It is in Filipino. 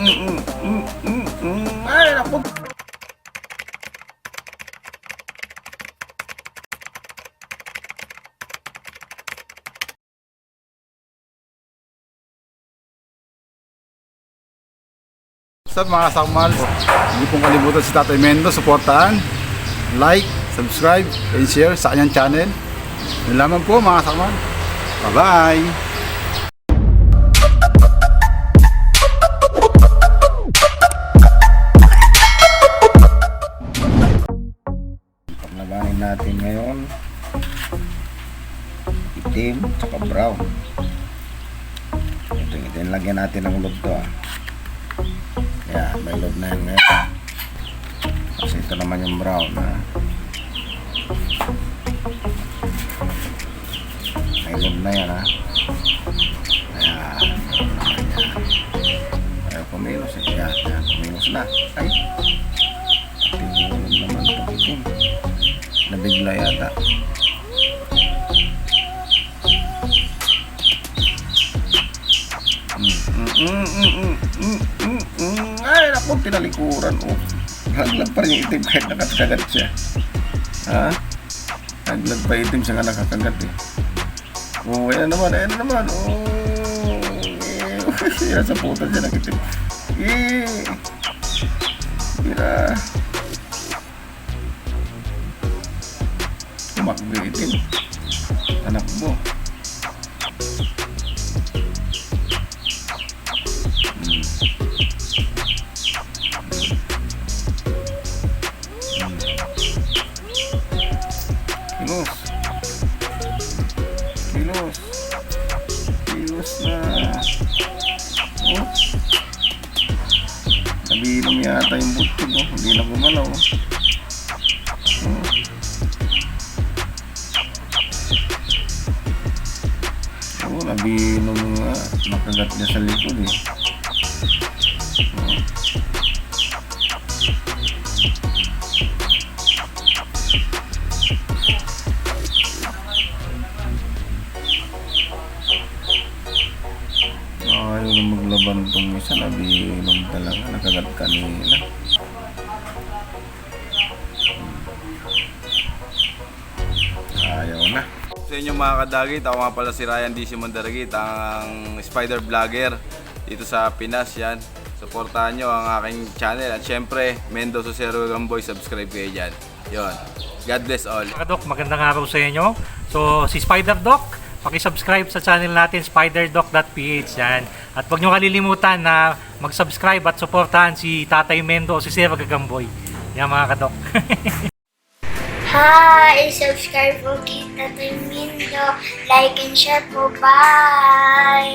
Ay, naku. Sa mga sakmal, hindi pong kalimutan si Tatay Mendo, suportahan, like, subscribe, and share sa kanyang channel. Yun lamang po mga sakmal. Bye-bye! Paglabanin natin ngayon, itim at brown. Ito yung lagyan natin ng loob to. Yan, may loob na yan ngayon. Kasi ito naman yung brown. May loob na yan. Ayan, ayaw kumilos. Yan, kumilos na. Ay, tingulong naman itong itim. Nabigla yata. Ay, naku, tinalikuran. Naglag pa rin yung itim kahit nakakagat siya. Naglag pa itim siya nga nakakagat eh. Ayan na naman. Yan sa puta siya nakitim. Tira. Tumakbo yung itim. Anak mo. Kilos na. Nabinom yata yung butog. Hindi na gumalaw. Nabinom nga. Makagat niya sa likod eh. Ayaw na maglaban itong isa, nabinom talaga, nakagat kanina. Ayaw na. Sa inyo mga kadagit, ako nga pala si Ryan D. Simandaragit, ang spider vlogger dito sa Pinas. Yan, supportahan nyo ang aking channel at syempre Mendo Susero Gamboy, subscribe kayo dyan. Yon. God bless all. Mga Doc, magandang araw sa inyo. So si Spider Doc, paki-subscribe sa channel natin, spiderdoc.ph yan. At huwag nyo kalilimutan na mag-subscribe at supportahan si Tatay Mendo o si Sir Gagamboy. Yan mga kadok. Hi! Subscribe po kay Tatay Mendo. Like and share po. Bye!